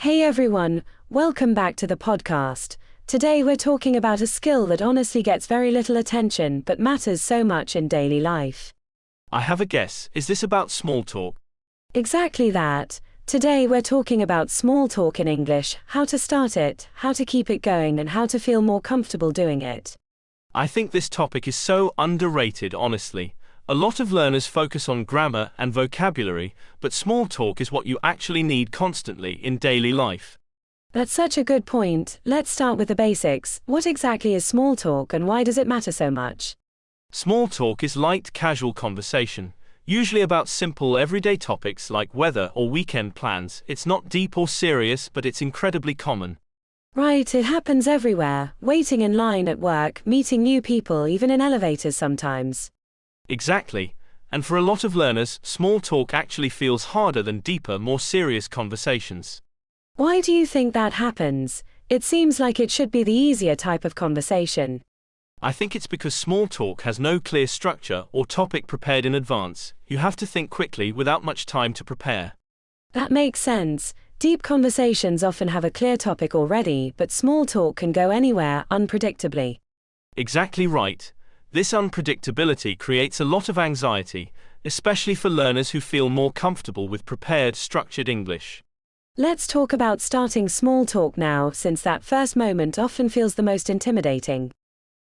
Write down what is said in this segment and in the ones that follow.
Hey everyone, welcome back to the podcast. Today we're talking about a skill that honestly gets very little attention but matters so much in daily life. I have a guess. Is this about small talk? Exactly that. Today we're talking about small talk in English, how to start it, how to keep it going, and how to feel more comfortable doing it. I think this topic is so underrated, honestly. A lot of learners focus on grammar and vocabulary, but small talk is what you actually need constantly in daily life. That's such a good point. Let's start with the basics. What exactly is small talk and why does it matter so much? Small talk is light, casual conversation, usually about simple everyday topics like weather or weekend plans. It's not deep or serious, but it's incredibly common. Right, it happens everywhere. Waiting in line at work, meeting new people, even in elevators sometimes. Exactly. And for a lot of learners, small talk actually feels harder than deeper, more serious conversations. Why do you think that happens? It seems like it should be the easier type of conversation. I think it's because small talk has no clear structure or topic prepared in advance. You have to think quickly without much time to prepare. That makes sense. Deep conversations often have a clear topic already, but small talk can go anywhere, unpredictably. Exactly right. This unpredictability creates a lot of anxiety, especially for learners who feel more comfortable with prepared, structured English. Let's talk about starting small talk now, since that first moment often feels the most intimidating.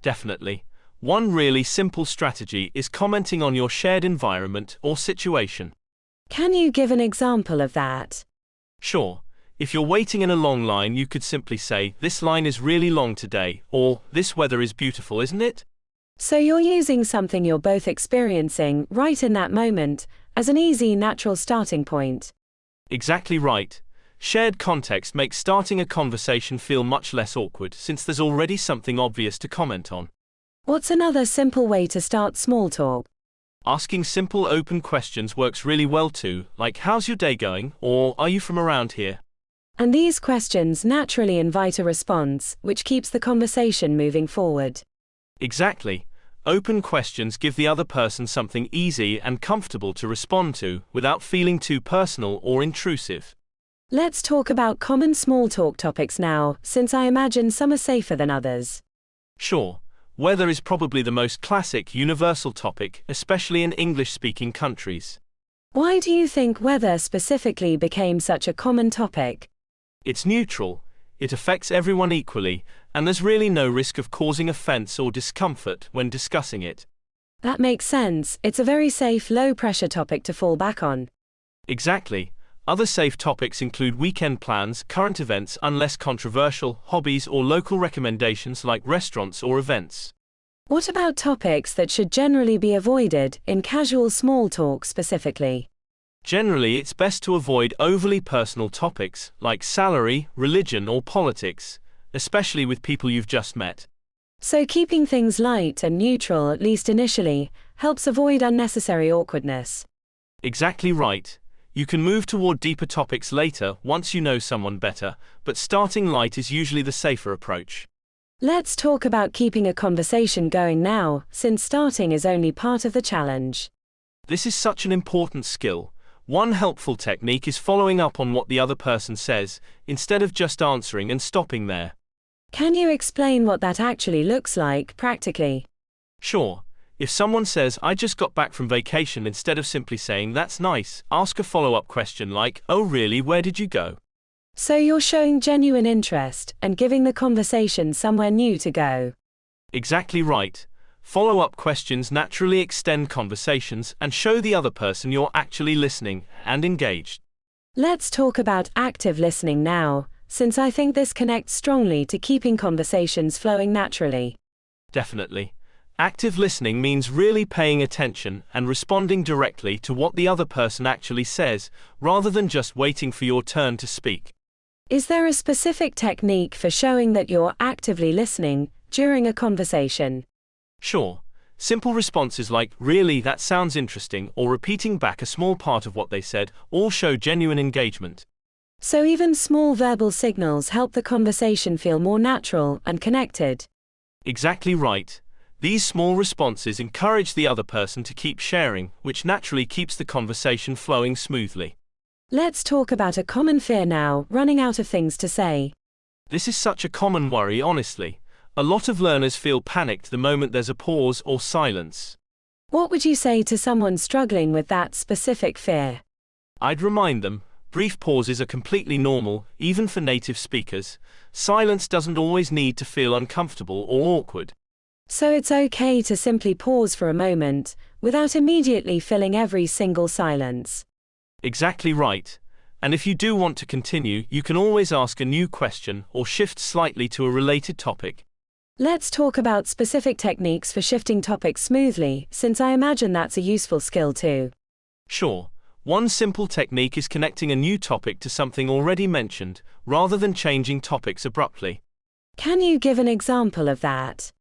Definitely. One really simple strategy is commenting on your shared environment or situation. Can you give an example of that? Sure. If you're waiting in a long line, you could simply say, "This line is really long today," or "This weather is beautiful, isn't it?" So you're using something you're both experiencing right in that moment as an easy, natural starting point. Exactly right. Shared context makes starting a conversation feel much less awkward since there's already something obvious to comment on. What's another simple way to start small talk? Asking simple open questions works really well too, like "How's your day going?" or "Are you from around here?" And these questions naturally invite a response, which keeps the conversation moving forward. Exactly. Open questions give the other person something easy and comfortable to respond to without feeling too personal or intrusive. Let's talk about common small talk topics now, since I imagine some are safer than others. Sure. Weather is probably the most classic, universal topic, especially in English-speaking countries. Why do you think weather specifically became such a common topic? It's neutral, it affects everyone equally, and there's really no risk of causing offense or discomfort when discussing it. That makes sense. It's a very safe, low-pressure topic to fall back on. Exactly. Other safe topics include weekend plans, current events unless controversial, hobbies or local recommendations like restaurants or events. What about topics that should generally be avoided, in casual small talk specifically? Generally, it's best to avoid overly personal topics like salary, religion or politics, especially with people you've just met. So keeping things light and neutral, at least initially, helps avoid unnecessary awkwardness. Exactly right. You can move toward deeper topics later once you know someone better, but starting light is usually the safer approach. Let's talk about keeping a conversation going now, since starting is only part of the challenge. This is such an important skill. One helpful technique is following up on what the other person says, instead of just answering and stopping there. Can you explain what that actually looks like, practically? Sure. If someone says, "I just got back from vacation," instead of simply saying, "That's nice," ask a follow-up question like, "Oh really, where did you go?" So you're showing genuine interest and giving the conversation somewhere new to go. Exactly right. Follow-up questions naturally extend conversations and show the other person you're actually listening and engaged. Let's talk about active listening now, since I think this connects strongly to keeping conversations flowing naturally. Definitely. Active listening means really paying attention and responding directly to what the other person actually says, rather than just waiting for your turn to speak. Is there a specific technique for showing that you're actively listening during a conversation? Sure. Simple responses like, "Really, that sounds interesting," or repeating back a small part of what they said, all show genuine engagement. So even small verbal signals help the conversation feel more natural and connected. Exactly right. These small responses encourage the other person to keep sharing, which naturally keeps the conversation flowing smoothly. Let's talk about a common fear now, running out of things to say. This is such a common worry, honestly. A lot of learners feel panicked the moment there's a pause or silence. What would you say to someone struggling with that specific fear? I'd remind them, brief pauses are completely normal, even for native speakers. Silence doesn't always need to feel uncomfortable or awkward. So it's okay to simply pause for a moment, without immediately filling every single silence. Exactly right. And if you do want to continue, you can always ask a new question or shift slightly to a related topic. Let's talk about specific techniques for shifting topics smoothly, since I imagine that's a useful skill too. Sure. One simple technique is connecting a new topic to something already mentioned, rather than changing topics abruptly. Can you give an example of that?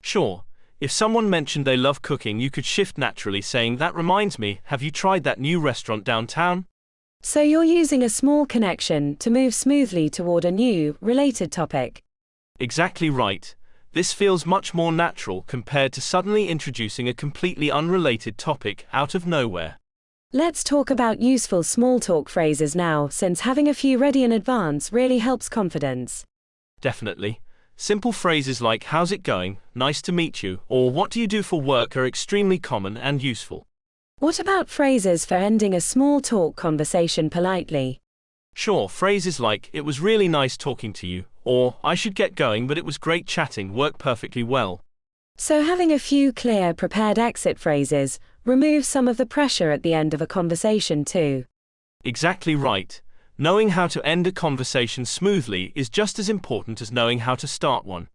Sure. If someone mentioned they love cooking, you could shift naturally saying, "That reminds me, have you tried that new restaurant downtown?" So you're using a small connection to move smoothly toward a new, related topic. Exactly right. This feels much more natural compared to suddenly introducing a completely unrelated topic out of nowhere. Let's talk about useful small talk phrases now, since having a few ready in advance really helps confidence. Definitely. Simple phrases like "How's it going?" "Nice to meet you," or "What do you do for work?" are extremely common and useful. What about phrases for ending a small talk conversation politely? Sure, phrases like "It was really nice talking to you," or "I should get going but it was great chatting" work perfectly well. So having a few clear, prepared exit phrases removes some of the pressure at the end of a conversation too. Exactly right. Knowing how to end a conversation smoothly is just as important as knowing how to start one.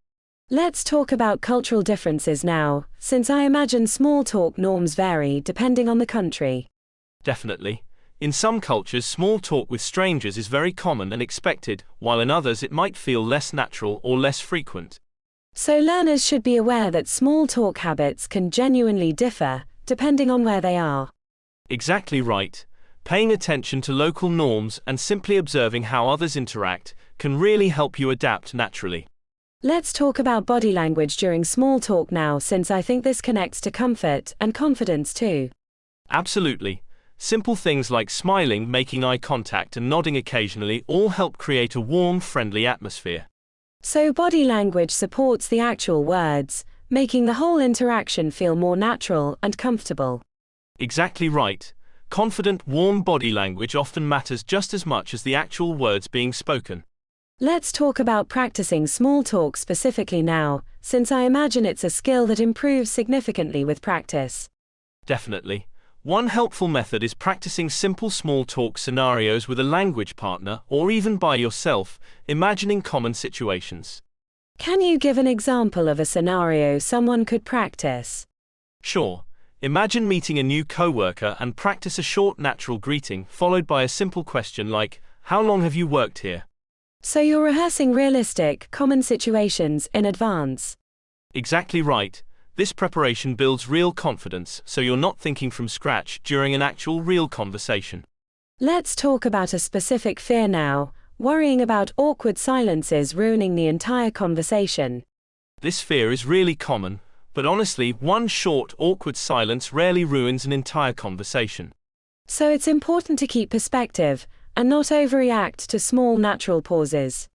Let's talk about cultural differences now, since I imagine small talk norms vary depending on the country. Definitely. In some cultures, small talk with strangers is very common and expected, while in others it might feel less natural or less frequent. So learners should be aware that small talk habits can genuinely differ, depending on where they are. Exactly right. Paying attention to local norms and simply observing how others interact can really help you adapt naturally. Let's talk about body language during small talk now, since I think this connects to comfort and confidence too. Absolutely. Simple things like smiling, making eye contact, and nodding occasionally all help create a warm, friendly atmosphere. So body language supports the actual words, making the whole interaction feel more natural and comfortable. Exactly right. Confident, warm body language often matters just as much as the actual words being spoken. Let's talk about practicing small talk specifically now, since I imagine it's a skill that improves significantly with practice. Definitely. One helpful method is practicing simple small talk scenarios with a language partner or even by yourself, imagining common situations. Can you give an example of a scenario someone could practice? Sure. Imagine meeting a new coworker and practice a short natural greeting followed by a simple question like, "How long have you worked here?" So you're rehearsing realistic, common situations in advance. Exactly right. This preparation builds real confidence, so you're not thinking from scratch during an actual real conversation. Let's talk about a specific fear now, worrying about awkward silences ruining the entire conversation. This fear is really common, but honestly, one short, awkward silence rarely ruins an entire conversation. So it's important to keep perspective and not overreact to small natural pauses.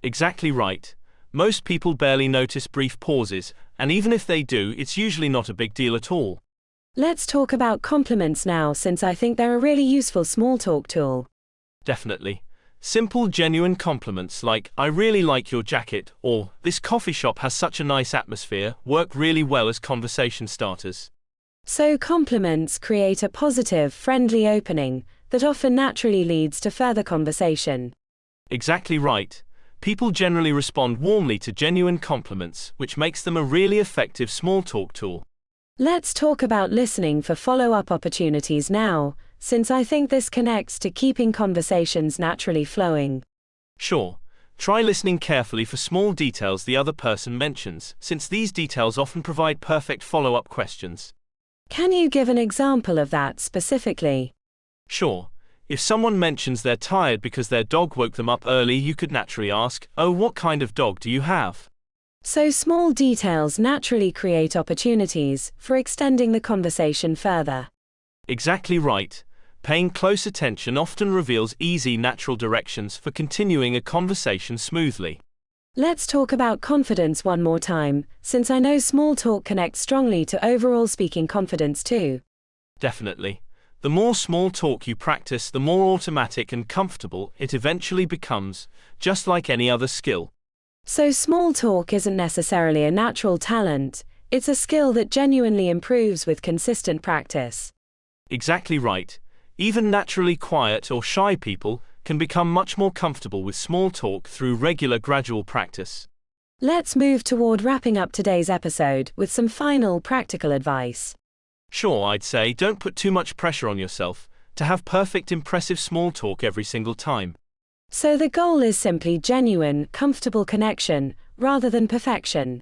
Exactly right. Most people barely notice brief pauses, and even if they do, it's usually not a big deal at all. Let's talk about compliments now, since I think they're a really useful small talk tool. Definitely. Simple, genuine compliments like, "I really like your jacket," or "This coffee shop has such a nice atmosphere," work really well as conversation starters. So compliments create a positive, friendly opening that often naturally leads to further conversation. Exactly right. People generally respond warmly to genuine compliments, which makes them a really effective small talk tool. Let's talk about listening for follow-up opportunities now, since I think this connects to keeping conversations naturally flowing. Sure. Try listening carefully for small details the other person mentions, since these details often provide perfect follow-up questions. Can you give an example of that specifically? Sure. If someone mentions they're tired because their dog woke them up early, you could naturally ask, "Oh, what kind of dog do you have?" So small details naturally create opportunities for extending the conversation further. Exactly right. Paying close attention often reveals easy, natural directions for continuing a conversation smoothly. Let's talk about confidence one more time, since I know small talk connects strongly to overall speaking confidence too. Definitely. The more small talk you practice, the more automatic and comfortable it eventually becomes, just like any other skill. So small talk isn't necessarily a natural talent, it's a skill that genuinely improves with consistent practice. Exactly right. Even naturally quiet or shy people can become much more comfortable with small talk through regular gradual practice. Let's move toward wrapping up today's episode with some final practical advice. Sure, I'd say don't put too much pressure on yourself to have perfect, impressive small talk every single time. So the goal is simply genuine, comfortable connection, rather than perfection.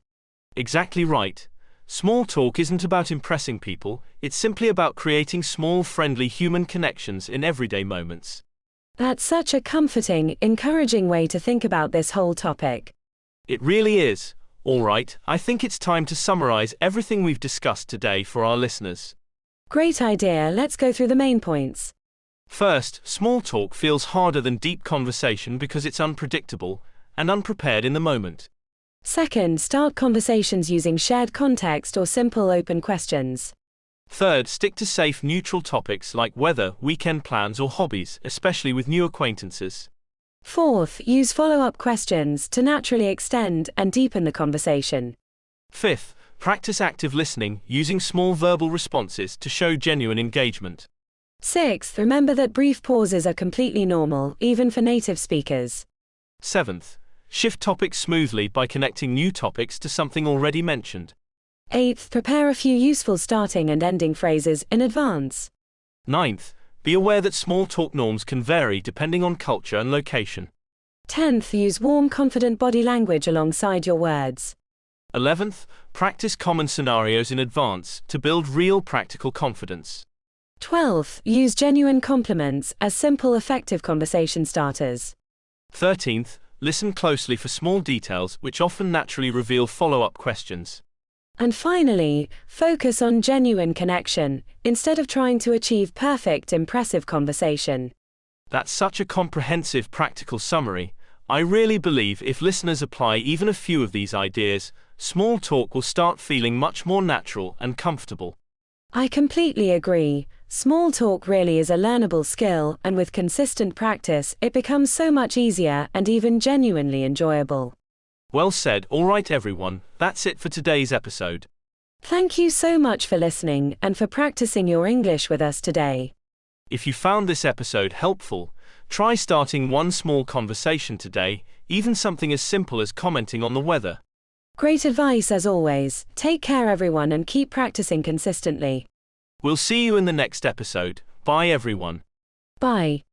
Exactly right. Small talk isn't about impressing people, it's simply about creating small, friendly human connections in everyday moments. That's such a comforting, encouraging way to think about this whole topic. It really is. All right, I think it's time to summarize everything we've discussed today for our listeners. Great idea, let's go through the main points. First, small talk feels harder than deep conversation because it's unpredictable and unprepared in the moment. Second, start conversations using shared context or simple open questions. Third, stick to safe, neutral topics like weather, weekend plans, or hobbies, especially with new acquaintances. Fourth, use follow-up questions to naturally extend and deepen the conversation. Fifth, practice active listening, using small verbal responses to show genuine engagement. Sixth, remember that brief pauses are completely normal, even for native speakers. Seventh, shift topics smoothly by connecting new topics to something already mentioned. Eighth, prepare a few useful starting and ending phrases in advance. Ninth, be aware that small talk norms can vary depending on culture and location. 10th, use warm, confident body language alongside your words. 11th, practice common scenarios in advance to build real practical confidence. 12th, use genuine compliments as simple, effective conversation starters. 13th, listen closely for small details which often naturally reveal follow-up questions. And finally, focus on genuine connection, instead of trying to achieve perfect, impressive conversation. That's such a comprehensive, practical summary. I really believe if listeners apply even a few of these ideas, small talk will start feeling much more natural and comfortable. I completely agree. Small talk really is a learnable skill, and with consistent practice, it becomes so much easier and even genuinely enjoyable. Well said. All right, everyone, that's it for today's episode. Thank you so much for listening and for practicing your English with us today. If you found this episode helpful, try starting one small conversation today, even something as simple as commenting on the weather. Great advice as always. Take care, everyone, and keep practicing consistently. We'll see you in the next episode. Bye, everyone. Bye.